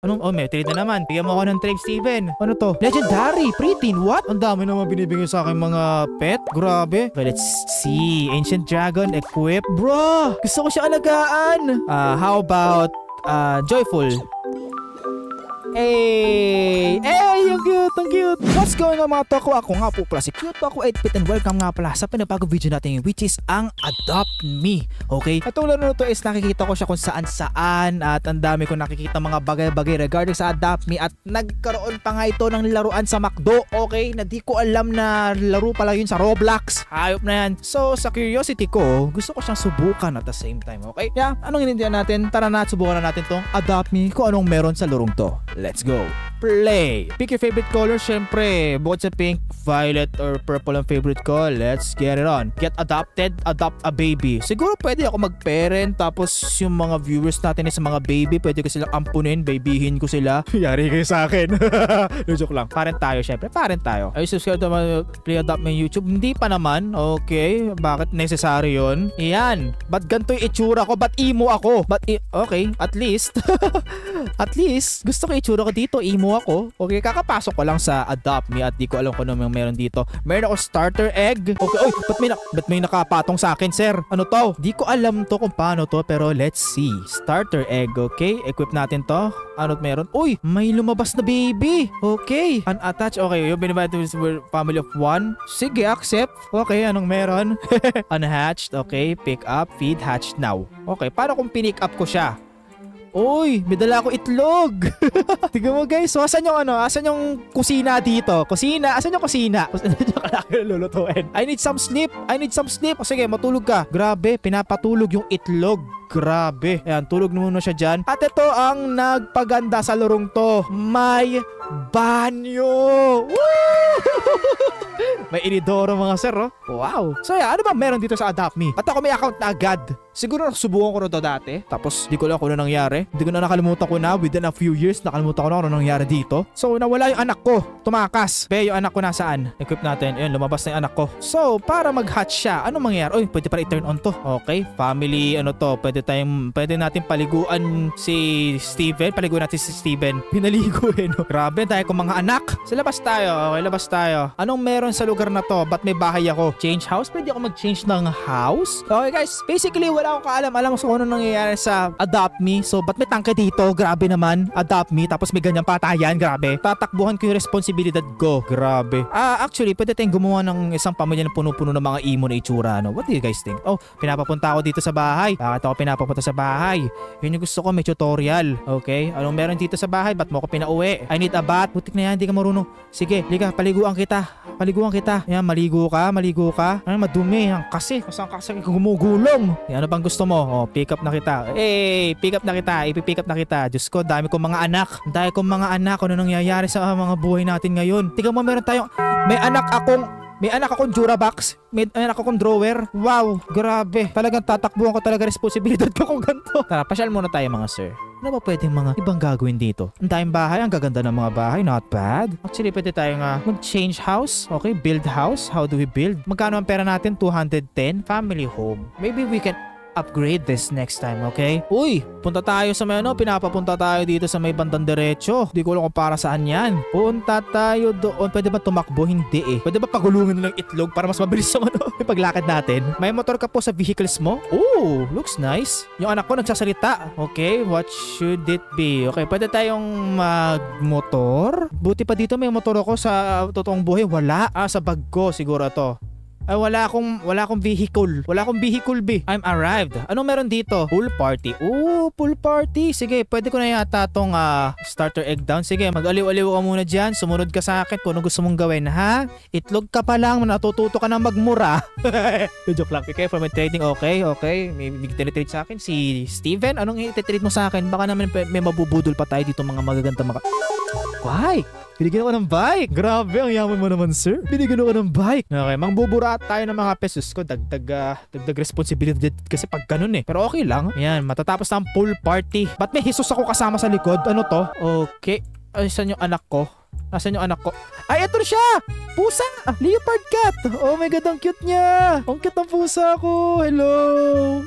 Anong, oh, may trade na naman. Bigyan mo ako ng trade, Steven. Ano to? Legendary, preteen, what? Ang dami naman binibigay sa akin mga pet. Grabe. Okay, let's see. Ancient Dragon, equip. Bro, gusto ko siya alagaan. How about, Joyful? Hey! Hey! Ang cute! Ang cute! What's going on mga toko? Ako nga po pala si Cute Toko 8-bit and welcome nga pala sa pinapagong video natin which is ang Adopt Me. Okay? Itong laro na ito is nakikita ko siya kung saan-saan at ang dami ko nakikita mga bagay-bagay regarding sa Adopt Me at nagkaroon pa nga ito ng laruan sa McDo. Okay? Na di ko alam na laro pala yun sa Roblox. Hayop na yan. So sa curiosity ko, gusto ko siyang subukan at the same time. Okay? Yeah, anong inindihan natin? Tara na at subukan na natin tong Adopt Me kung anong meron sa larong to. Let's go. Play. Pick your favorite color, syempre. Bukod sa pink, violet, or purple ang favorite ko. Let's get it on. Get adopted, adopt a baby. Siguro pwede ako mag-parent, tapos yung mga viewers natin sa mga baby, pwede ko silang ampunin, babyhin ko sila. Yari kayo sa akin. Joke lang. Parent tayo, syempre. Parent tayo. Ay, subscribe to my Play Adopt My YouTube. Hindi pa naman. Okay. Bakit necessary yun? Iyan. Ba't ganito yung itsura ko? Ba't emo ako? Okay. At least. At least, gusto ko itsura ko dito. Emo ako. Okay, kakapasok ko lang sa Adopt Me at di ko alam kung ano meron dito. Meron ako starter egg. Okay, oy, ba't may nakapatong sa akin, sir? Ano to? Di ko alam to kung paano to, pero let's see. Starter egg, okay? Equip natin to. Ano meron? Uy, may lumabas na baby. Okay. Unattached. Okay, yung binibigay to family of one. Sige, accept. Okay, anong meron? Unhatched. Okay, pick up, feed, hatched now. Okay, paano kung pinick up ko siya? Uy, may dala ako itlog. Tignan mo guys, so asan yung ano? Asan yung kusina dito? Kusina? Asan yung kusina? Asan yung kalaki lulutuin? I need some sleep. I need some sleep. O sige, matulog ka. Grabe, pinapatulog yung itlog. Grabe. Ayan, tulog na muna siya dyan. At ito ang nagpaganda sa lorong to. May banyo. May inidoro mga sir, oh. Wow. So yeah, ano ba meron dito sa Adopt Me? At ako may account na agad. Siguro subukan ko na to dati. Tapos di ko lang kung ano nangyari. Di ko na nakalimutan ko na. Within a few years, nakalimutan ko na kung ano nangyari dito. So nawala yung anak ko. Tumakas. Be, yung anak ko nasaan? Equip natin. Ayun, lumabas na yung anak ko. So, para mag-hatch siya, ano mangyayari? Uy, pwede para i-turn on to. Okay. Family, ano to? Pwede natin paliguan si Steven. Paliguan natin si Steven. Pinaligo eh, no? Grabe, tayo kong mga anak. Sa labas tayo. Okay, labas tayo. Anong meron sa lugar na to? Ba't may bahay ako? Change house? Pwede ako mag-change ng house? Okay guys, basically wala akong kaalam-alam kung ano nangyayari sa Adopt Me. So, ba't may tangke dito? Grabe naman. Adopt Me. Tapos may ganyang patayan. Grabe. Tatakbuhan ko yung responsibilidad ko. Grabe. Actually, pwede tayong gumawa ng isang pamilya na puno-puno ng mga emo na itsura. No? What do you guys think? Oh, pinapapunta ako dito sa bahay. Bakit ako pinapapunta sa bahay? Yun yung gusto ko. May tutorial. Okay? Anong meron dito sa bahay? Ba't mo ako pinauwi? I need a bath. Butik na yan. Hindi ka marunong. Sige, liga. Paliguan kita. Paliguan kita. Yan, maligo ka. Maligo ka. Ano, madumi. Ang kasi. Masang kasi gumugulong. Yan, ano bang gusto mo? Oh, pick up na kita. Hey, pick up na kita. Ipipick up na kita. Diyos ko, dami kong mga anak. Dami kong mga anak. Ano nangyayari sa mga buhay natin ngayon? Tingnan mo, meron tayong... May anak akong Durabox. May anak akong drawer. Wow, grabe. Talagang tatakbuhan ko talaga responsibilidad ko kung ganito. Tara, pasyal muna tayo mga sir. Ano ba pwedeng mga ibang gagawin dito? Ang daming bahay, ang gaganda ng mga bahay. Not bad. Actually, pwede tayong mag-change house. Okay, build house. How do we build? Magkano ang pera natin? 210. Family home. Maybe we can upgrade this next time, okay? Uy, punta tayo sa may pinapapunta tayo dito sa may bandang derecho. Di ko alam kung para saan yan. Punta tayo doon. Pwede ba tumakbo? Hindi eh. Pwede ba pagulungin ng itlog para mas mabilis sa yung paglakad natin? May motor ka po sa vehicles mo? Oh, looks nice. Yung anak ko nagsasalita. Okay, what should it be? Okay, pwede tayong magmotor. Buti pa dito may motor ako sa totoong buhay. Wala. Sa bag ko siguro to. Ay, wala akong vehicle. Wala akong vehicle, be. I'm arrived. Anong meron dito? Pool party. Ooh, pool party. Sige, pwede ko na yata tong starter egg down. Sige, mag-aliw-aliw ka muna dyan. Sumunod ka sa akin kung ano gusto mong gawin, ha? Itlog ka pa lang. Natututo ka na magmura. Joke lang. Okay, for my trading, okay. May trade sa akin. Si Steven, anong i-trade mo sa akin? Baka naman may mabubudol pa tayo dito mga magaganda Why? Binigyan ako ng bike. Grabe, ang yaman mo naman, sir. Binigyan ako ng bike. Okay, mangbubura tayo ng mga pesos ko. Dagdag responsibility kasi pag ganun eh. Pero okay lang. Yan, matatapos na ang pool party. Ba't may Jesus ako kasama sa likod? Ano to? Okay. Ay, saan yung anak ko? Nasaan yung anak ko? Ay, ito siya! Pusa! Leopard cat! Oh my God, ang cute niya! Ang cute ng pusa ko! Hello!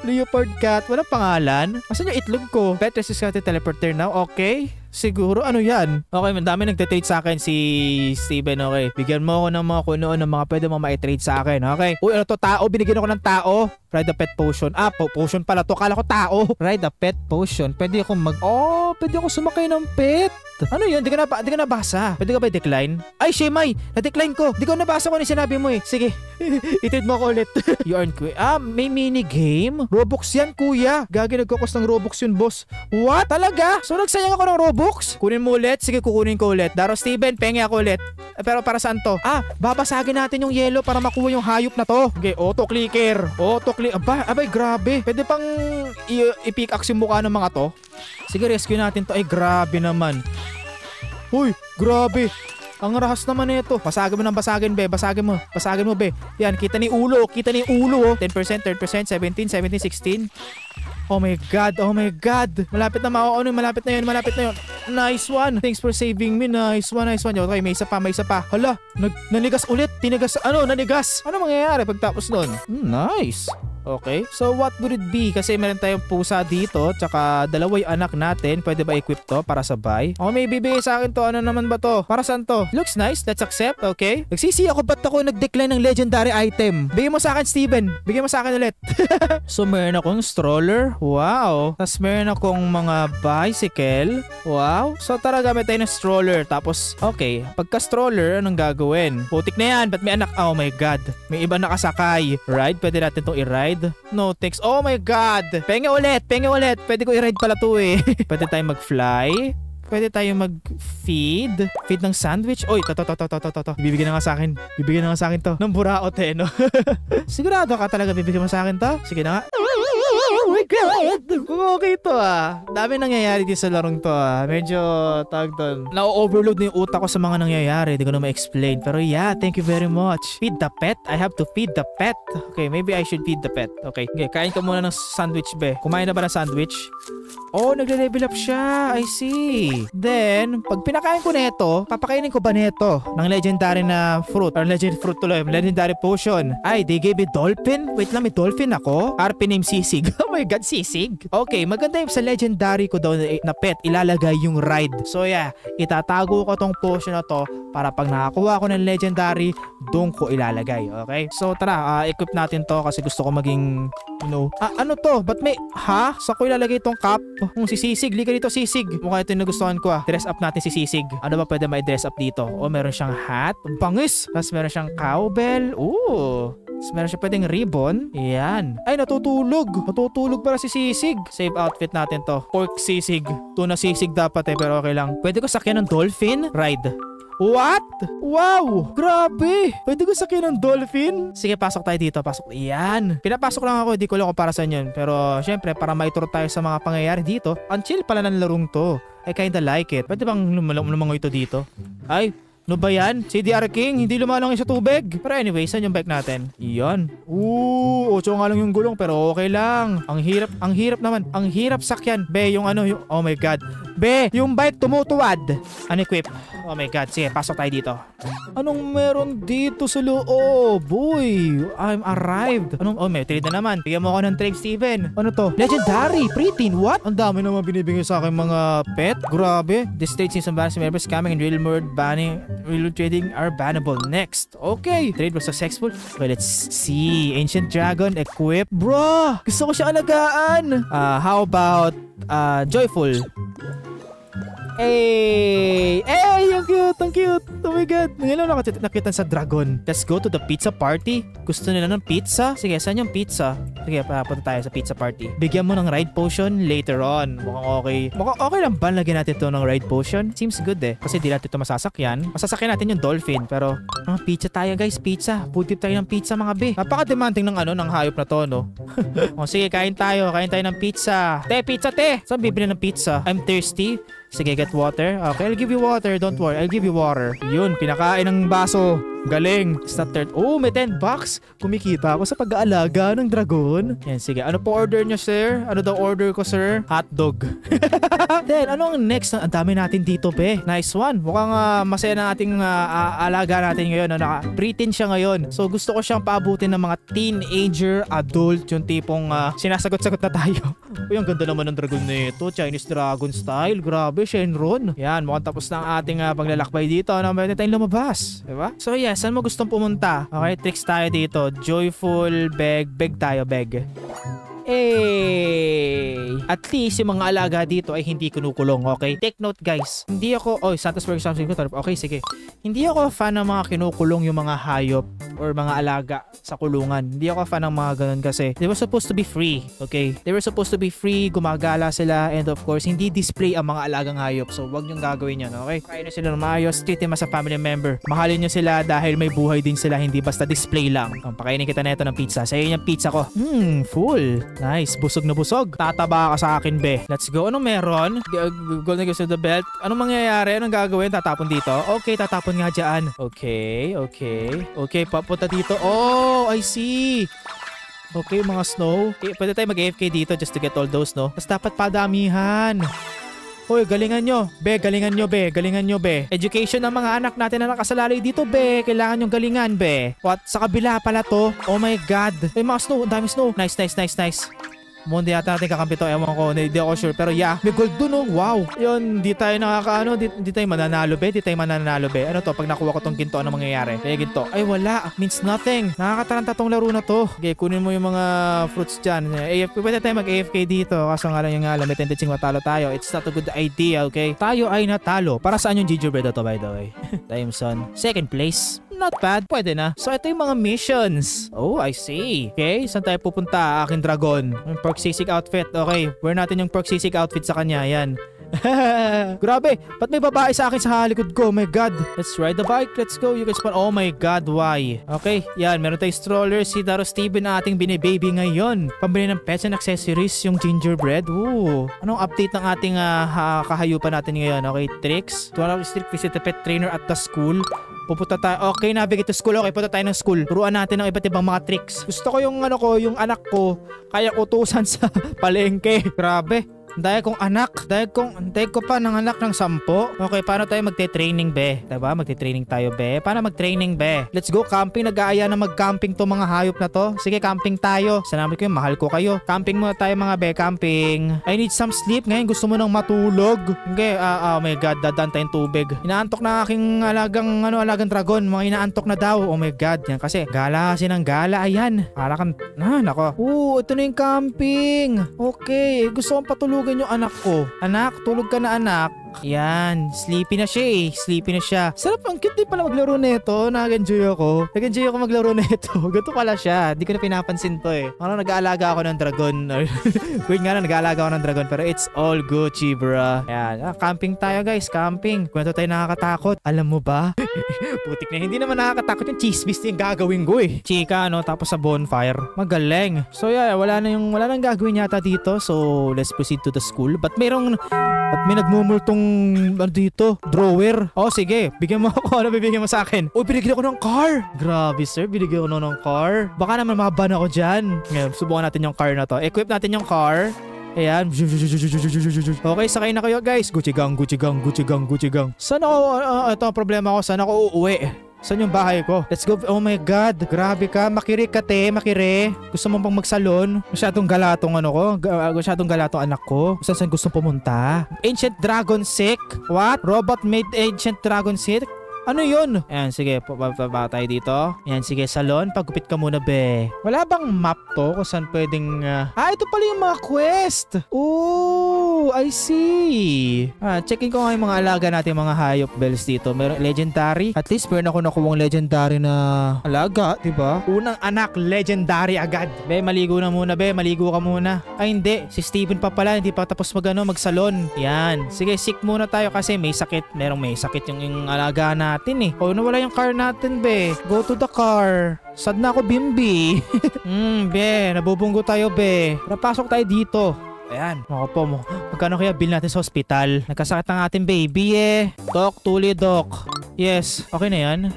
Leopard cat. Walang pangalan. Nasaan yung itlog ko? Pet resistant teleporter now. Okay. Siguro, ano yan? Okay, madami nagte-trade sa akin si Steven, okay. Bigyan mo ako ng mga kunoon ng mga pwede mo ma-trade sa akin, okay. Uy, ano to, tao? Binigyan ako ng tao. Ride the pet potion. Potion pala to. Kala ko tao. Ride the pet potion. Pwede ako pwede ako sumakay ng pet. Ano yun? Di ka nabasa. Pwede ka ba i-decline? Ay, Shemay! Na-decline ko. Di ko nabasa kung ano sinabi mo eh. Sige. I-trade mo ako ulit. You earn may mini game? Robux yan, kuya. Gagi, nagkakos ng Robux yun, boss. What? Talaga? So, nagsayang ako ng Robux? Kunin mo ulit? Sige, kukunin ko ulit. Daro Steven, pengi ako ulit. Pero para saan to? Babasagin natin yung yellow para makuha yung hayop na to. Okay, auto-clicker. Abay, grabe. Pwede pang i-pickaxe yung mukha ng mga to. Sige, rescue natin to. Ay, grabe naman. Uy, grabe. Ang rahas naman nito. Basagin mo ng basagin, be. Basagin mo, be. Yan, kita ni ulo. 10%, 3%, 17, 16. Oh my God. Malapit na malapit na yun. Nice one. Thanks for saving me. Nice one. Okay, may isa pa. Hala, nanigas ulit. Nanigas. Ano mangyayari pagtapos nun? Nice. Okay, so what would it be? Kasi meron tayong pusa dito, tsaka dalawa yung anak natin. Pwede ba equip to para sabay? May bibigay sa akin to. Ano naman ba to? Para saan to? Looks nice, let's accept, okay? Nagsisi ako, ba't ako nag-decline ng legendary item? Bigyan mo sa akin, Steven. Bigyan mo sa akin ulit. So meron akong stroller. Wow. Tapos meron akong mga bicycle. Wow. So tara, gamit tayo ng stroller. Tapos, okay, pagka stroller, anong gagawin? Putik na yan, ba't may anak? Oh my God. May iba nakasakay. Ride? Pwede natin itong i-ride? No thanks. Oh my God. Pengi ulit. Pwede ko i-ride pala to eh. Pwede tayong mag-fly. Pwede tayong mag-feed. Feed ng sandwich. Oy, to. Bibigyan na nga sa akin to. Ng buraot eh, no? Sigurado ka talaga bibigyan mo sa akin to? Sige na nga. Oh my God! Okay to Dami nangyayari dito sa larong to Medyo, tawag doon, na-overload na yung utak ko sa mga nangyayari. Hindi ko na ma-explain. Pero yeah, thank you very much. Feed the pet? I have to feed the pet. Okay, maybe I should feed the pet. Okay, kain ka muna ng sandwich, be. Kumain na ba ng sandwich? Oh, nagle-level up siya. I see. Then, pag pinakain ko neto, papakainin ko ba neto ng legendary na fruit? Or legendary potion. Ay, they gave me dolphin? Wait lang, may dolphin ako? RP name Sisig. Oh my God, Sisig. Okay, maganda yung sa legendary ko daw na pet, ilalagay yung ride. So yeah, itatago ko tong potion na to para pag nakakuha ko ng legendary, doon ko ilalagay. Okay? So tara, equip natin to kasi gusto ko maging, ano to? Ba't may, Sa ko ilalagay tong cap? Si Sisig, liga dito Sisig. Mukha ito yung nagustuhan ko Dress up natin si Sisig. Ano ba pwede ma-dress up dito? Meron siyang hat. Pangis. Tapos meron siyang cowbell. Tapos meron siya pwedeng ribbon. Ayan. Ay, natutulog para si Sisig. Save outfit natin to. Pork Sisig. Tuna Sisig dapat pero okay lang. Pwede ko sakyan ng dolphin ride. What? Wow! Grabe! Pwede ko sakyan ng dolphin? Sige, pasok tayo dito. Ayan. Pinapasok lang ako. Di ko lang kung para saan yun. Pero syempre, para maituro tayo sa mga pangyayari dito. Ang chill pala ng larong to. I kinda like it. Pwede bang lumangoy ito dito? Ay, ano ba yan? Si DR King, hindi lumalangoy sa tubig. Pero anyway, saan yung bike natin? Iyon. 8 nga lang yung gulong pero okay lang. Ang hirap naman. Ang hirap sakyan. Be, oh my God. Be, yung bike tumutuwad. Unequip. Oh my God. Sige, pasok tayo dito. Anong meron dito sa loob? Boy, I'm arrived. May trade na naman. Bigyan mo ako ng trade, Steven. Ano to? Legendary. Preteen. What? Ang dami naman binibigay sa akin mga pet. Grabe. This trade seems embarrassing. Members coming in real world banning. Real trading are bannable. Next. Okay. Trade was successful. Okay, let's see. Ancient Dragon equip. Bro, gusto ko siya alagaan. How about Joyful? Hey, ang cute. Oh my God. Ngayon lang nakita sa dragon. Let's go to the pizza party. Gusto nila ng pizza? Sige, saan yung pizza? Sige, punta tayo sa pizza party. Bigyan mo ng ride potion later on. Mukhang okay. Mukhang okay lang ba lagyan natin to ng ride potion? Seems good kasi di natin ito masasakyan. Masasakyan natin yung dolphin. Pero, pizza tayo guys. Pizza. Food trip tayo ng pizza mga be. Napaka-demanding ng hayop na to, no? Sige, kain tayo ng pizza. Pizza. Saan bibili ng pizza? I'm thirsty. Sige, get water. Okay, I'll give you water. Don't worry. I'll give you water. Yun, pinakain ng baso. Galing. It's not third. May $10. Kumikita ako sa pag-aalaga ng dragon. Yan, sige. Ano po order nyo, sir? Ano daw order ko, sir? Hotdog. Then, ano ang next? Ang dami natin dito, be. Nice one. Mukhang masaya na ating alaga natin ngayon. Preteen siya ngayon. So, gusto ko siyang paabutin ng mga teenager, adult, yung tipong sinasagot-sagot na tayo. Uy, ang ganda naman ng dragon nito. Chinese dragon style. Grabe, Shenron. Yan, mukhang tapos na ang ating paglalakbay dito. Ano, pwede tayong lumabas. Diba? So yeah, saan mo gustong pumunta? Okay, tricks tayo dito. Joyful, beg tayo, beg. At least yung mga alaga dito ay hindi kinukulong, okay? Take note guys, hindi ako, Santa's something ko. Okay, sige. Hindi ako fan ng mga kinukulong yung mga hayop or mga alaga sa kulungan. Hindi ako fan ng mga ganun kasi they were supposed to be free, okay? They were supposed to be free, gumagala sila, and of course, hindi display ang mga alagang hayop. So, wag niyong gagawin yan, okay? Kain na sila ng maayos, treat them as a family member. Mahalin niyo sila dahil may buhay din sila, hindi basta display lang. Pakainin kita neto ng pizza. Sa'yo yung pizza ko. Full. Nice, busog na busog. Tataba ka sa akin, be. Let's go. Anong meron? Golden Ghost of the Belt. Anong mangyayari? Anong gagawin? Tatapon dito? Okay, tatapon nga dyan. Okay. Papunta dito. Oh, I see. Okay, mga snow. Okay, pwede tayo mag-AFK dito just to get all those, no? Tapos dapat padamihan. Hoy, galingan nyo, be. Education ng mga anak natin na nakasalalay dito, be. Kailangan yung galingan, be. What? Sa kabila pala to? Oh my God. Ay, mga snow. Ang dami snow. Nice. Mundi yata natin kakampi to. Ewan ko. Hindi ako sure. Pero yeah. May gold dun, oh. Wow. Yun. Di tayo nakakaano. Di tayo mananalo, be. Ano to? Pag nakuha ko tong ginto, ano mangyayari? Kaya ginto. Ay, wala. Means nothing. Nakakataranta tong laro na to. Okay, kunin mo yung mga fruits dyan. Pwede tayo mag-AFK dito. Kaso nga lang yung alam. May tendency matalo tayo. It's not a good idea, okay? Tayo ay natalo. Para saan yung gingerbread to, by the way? Timeson. Second place. Not bad. Pwede na. So, ito yung mga missions. Oh, I see. Okay, saan tayo pupunta? Aking dragon. Yung pork sisig outfit. Okay, wear natin yung pork sisig outfit sa kanya. Yan. Grabe, ba't may babae sa akin sa likod ko? Oh my God. Let's ride the bike. Let's go. You can spawn. Oh my God, why? Okay, yan. Meron tayong stroller. Si Daro Steven na ating binibaby ngayon. Pambili ng pets and accessories yung gingerbread. Ooh. Anong update ng ating kahayupan natin ngayon? Okay, tricks. To visit the pet trainer at the school. Pupunta tayo. Okay, navigate to school. Okay, punta tayo ng school. Turuan natin ng iba't ibang mga tricks. Gusto ko yung yung anak ko kaya utusan sa palengke. Grabe. Dahil kong anak, dahil ko pa ng anak ng 10. Okay, paano tayo magte-training, be? Diba? Magte-training tayo, be. Paano mag-training, be? Let's go camping. Nag-aaya na mag-camping to mga hayop na to. Sige, camping tayo. Salamat kayo, mahal ko kayo. Camping muna tayo mga be, camping. I need some sleep. Ngayon gusto mo nang matulog. Okay, oh my God, dadaan tayong tubig. Inaantok na aking alagang dragon. Mga inaantok na daw. Oh my God, yan kasi gala kasi ng gala. Ayan. Para kang, nako. Ito na yung camping. Okay, gusto kong patulog yung anak ko. Anak, tulog ka na anak. Yan, sleepy na siya eh. Sleepy na siya. Sarap, ang cute din pala maglaro nito. Nag-enjoy ako maglaro nito. Ganito pala siya. Di ko na pinapansin to eh. Nag-aalaga ako ng dragon. Wait nga na, nag-aalaga ako ng dragon. Pero it's all Gucci, bro. Yan, camping tayo guys. Camping. Kwento tayo nakakatakot. Alam mo ba? Putik na. Hindi naman nakakatakot yung chismis yung gagawin ko eh. Chika, tapos sa bonfire. Magaling. So yeah, wala nang gagawin yata dito. So let's proceed to the school. But may nagmumultong dito, drawer. Oh, sige. Bigyan mo ako. Ano bibigyan mo sa akin? Oh, binigyan ako ng car. Grabe, sir. Binigyan ko ng car. Baka naman maban ako dyan. Ngayon, subukan natin yung car na to. Equip natin yung car. Ayan. Okay, sakay na kayo, guys. Gucci gang. Saan ako, ito ang problema ko. Saan ako uuwi? Saan yung bahay ko? Let's go. Oh my God. Grabe ka. Makire ka, te. Makire. Gusto mo bang magsalon? Masyadong galatong masyadong galatong anak ko. Saan gusto pumunta? Ancient Dragon Sick? What? Robot made Ancient Dragon Sick? Ano yun? Ayan, sige. Pababa tayo dito. Ayan, sige. Salon. Pagupit ka muna, be. Wala bang map to kung saan pwedeng... ito pala yung mga quest. Oh, I see. Checkin ko nga yung mga alaga natin, mga hayop bells dito. Meron legendary. At least meron ako nakuwang legendary na alaga, diba? Unang anak, legendary agad. Be, maligo na muna, be. Maligo ka muna. Ay, hindi. Si Steven pa pala. Hindi pa tapos magsalon. Yan. Sige, sick muna tayo kasi may sakit. May sakit yung alaga natin eh. Oh, nawala yung car natin, be. Go to the car. Sad na ako, Bimbi. Be. Nabubunggo tayo, be. Napasok tayo dito. Ayan. Mga po mo. Magkano kaya bill natin sa hospital? Nagkasakit ang ating baby eh. Doc, tuli, doc. Yes. Okay na yan.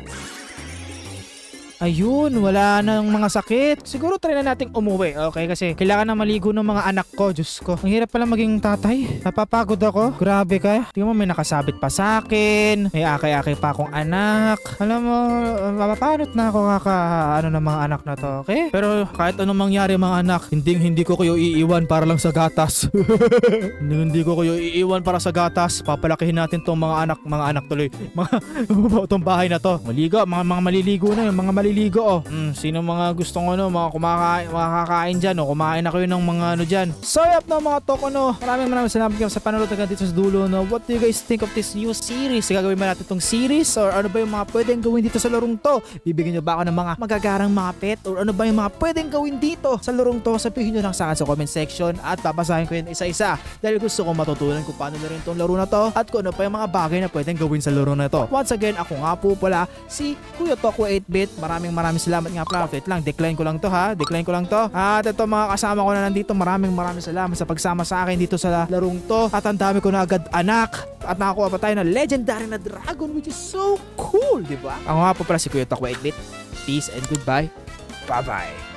Ayun, wala nang mga sakit. Siguro try na nating umuwi, okay? Kasi kailangan na maligo ng mga anak ko. Diyos ko, ang hirap pala maging tatay. Napapagod ako. Grabe ka. Tingnan mo, may nakasabit pa sa akin. May akay-akay pa akong anak. Alam mo, mapapanot na ako ng mga anak na to, okay? Pero kahit anong mangyari mga anak, hindi ko kayo iiwan para lang sa gatas. hindi ko kayo iiwan para sa gatas. Papalakihin natin tong mga anak tuloy. Itong bahay na to. Maligo, mga maliligo na yung mga maliligo oh. Sino mga gustong mga makakain dyan o kumain na kayo ng mga dyan. So up na mga toko maraming salamat kayo sa panonood hanggang dito sa dulo What do you guys think of this new series? Gagawin ba natin tong series or ano ba yung mga pwedeng gawin dito sa larong to? Bibigyan nyo ba ako ng mga magagarang mga pet or ano ba yung mga pwedeng gawin dito sa larong to? Sabihin nyo lang sa akin sa comment section at babasahin ko yun isa-isa dahil gusto ko matutunan kung paano na rin tong laro na to at kung ano pa yung mga bagay na pwedeng gawin sa laro na to. Once again, ako nga po pala si Kuya Tokwa 8-bit. Maraming salamat nga pala. Wait lang, decline ko lang to ha. Decline ko lang to. At ito mga kasama ko na nandito, maraming salamat sa pagsama sa akin dito sa larong to. At ang dami ko na agad anak. At nakakuha pa tayo ng legendary na dragon which is so cool, di ba? Ako nga po pala si Kuya Tokwa 8-bit. Peace and goodbye. Bye-bye.